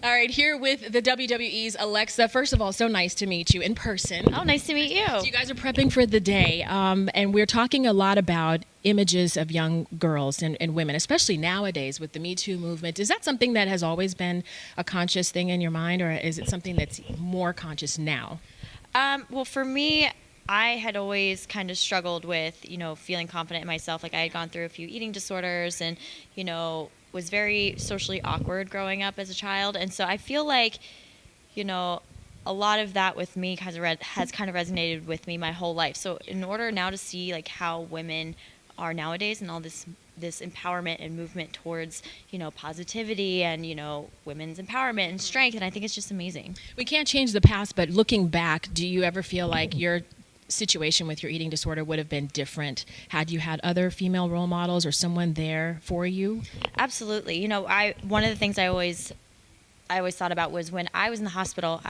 All right, here with the WWE's Alexa. First of all, so nice to meet you in person. Oh, nice to meet you. So you guys are prepping for the day, and we're talking a lot about images of young girls and women, especially nowadays with the Me Too movement. Is that something that has always been a conscious thing in your mind, or is it something that's more conscious now? Well, for me, I had always kind of struggled with, feeling confident in myself. Like I had gone through a few eating disorders and, was very socially awkward growing up as a child. And so I feel like, a lot of that with me has kind of resonated with me my whole life. So in order now to see like how women are nowadays and all this empowerment and movement towards, positivity and, women's empowerment and strength. And I think it's just amazing. We can't change the past, but looking back, do you ever feel like your situation with your eating disorder would have been different had you had other female role models or someone there for you? Absolutely. One of the things I always thought about was when I was in the hospital,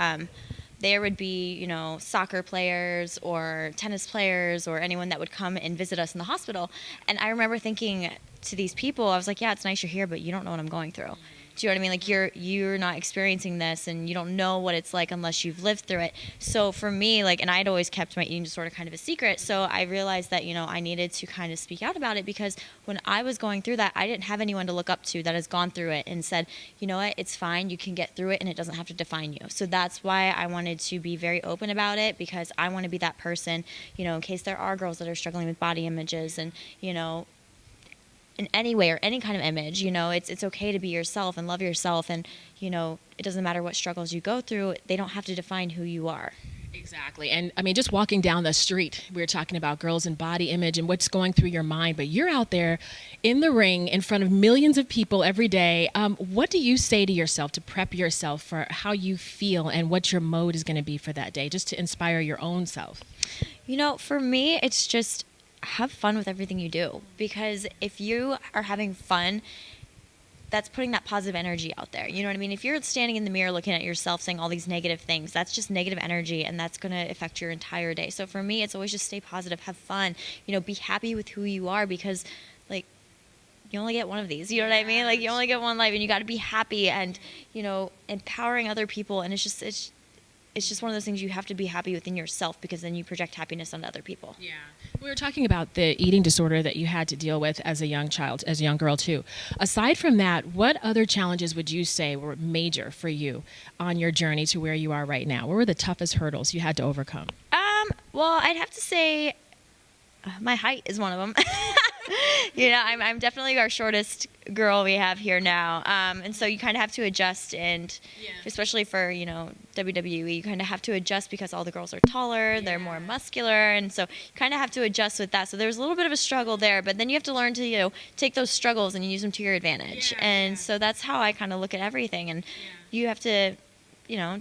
there would be, soccer players or tennis players or anyone that would come and visit us in the hospital. And I remember thinking to these people, I was like, yeah, it's nice you're here, but you don't know what I'm going through. Do you know what I mean? Like you're not experiencing this and you don't know what it's like unless you've lived through it. So for me, and I'd always kept my eating disorder kind of a secret. So I realized that, I needed to kind of speak out about it because when I was going through that, I didn't have anyone to look up to that has gone through it and said, you know what, it's fine. You can get through it and it doesn't have to define you. So that's why I wanted to be very open about it because I want to be that person, in case there are girls that are struggling with body images and, in any way or any kind of image, it's okay to be yourself and love yourself. And, it doesn't matter what struggles you go through. They don't have to define who you are. Exactly. And I mean, just walking down the street, we were talking about girls and body image and what's going through your mind, but you're out there in the ring in front of millions of people every day. What do you say to yourself to prep yourself for how you feel and what your mode is going to be for that day, just to inspire your own self? For me, it's just have fun with everything you do, because if you are having fun, that's putting that positive energy out there. You know what I mean? If you're standing in the mirror looking at yourself saying all these negative things, that's just negative energy and that's going to affect your entire day. So for me, it's always just stay positive, have fun, be happy with who you are because you only get one of these, you know what I mean? You only get one life and you got to be happy and, empowering other people. And it's just one of those things you have to be happy within yourself because then you project happiness onto other people. Yeah. We were talking about the eating disorder that you had to deal with as a young child, as a young girl too. Aside from that, what other challenges would you say were major for you on your journey to where you are right now? What were the toughest hurdles you had to overcome? Well, I'd have to say my height is one of them. I'm definitely our shortest girl we have here now. And so you kind of have to adjust and especially for, WWE, you kind of have to adjust because all the girls are taller, they're more muscular. And so you kind of have to adjust with that. So there's a little bit of a struggle there, but then you have to learn to, take those struggles and use them to your advantage. And so that's how I kind of look at everything. And you have to,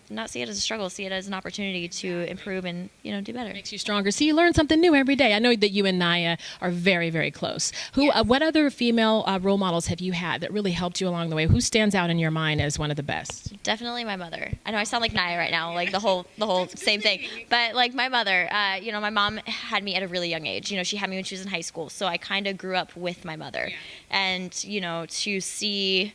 not see it as a struggle, see it as an opportunity to improve and, do better. Makes you stronger. See, you learn something new every day. I know that you and Naya are very, very close. What other female role models have you had that really helped you along the way? Who stands out in your mind as one of the best? Definitely my mother. I know I sound like Naya right now, like the whole same thing. But like my mother, my mom had me at a really young age. She had me when she was in high school. So I kind of grew up with my mother. Yeah. And, to see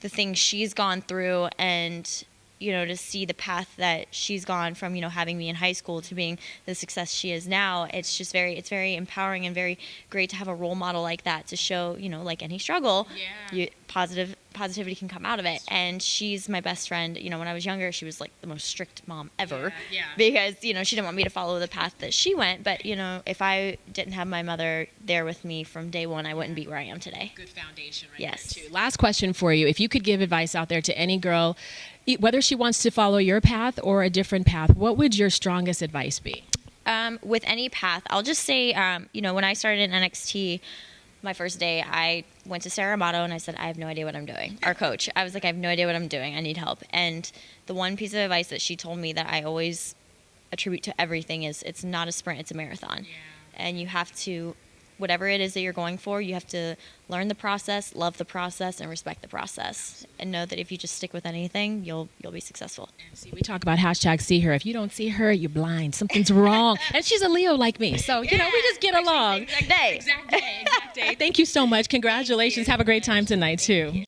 the things she's gone through and to see the path that she's gone from, having me in high school to being the success she is now. It's very empowering and very great to have a role model like that to show, like any struggle, positivity can come out of it. And she's my best friend. When I was younger, she was like the most strict mom ever because, she didn't want me to follow the path that she went. But, if I didn't have my mother there with me from day one, I wouldn't be where I am today. Good foundation right yes. there, too. Last question for you. If you could give advice out there to any girl, whether she wants to follow your path or a different path, what would your strongest advice be? With any path, I'll just say, when I started in NXT, my first day, I went to Sarah Amato and I said, I have no idea what I'm doing. Our coach. I was like, I have no idea what I'm doing. I need help. And the one piece of advice that she told me that I always attribute to everything is it's not a sprint, it's a marathon. Yeah. And you have to, whatever it is that you're going for, you have to learn the process, love the process, and respect the process. And know that if you just stick with anything, you'll be successful. And see, we talk about #see her. If you don't see her, you're blind. Something's wrong. And she's a Leo like me. So, we just get along. Exact day. Exact day. Thank you so much. Congratulations. Have a great time tonight, too.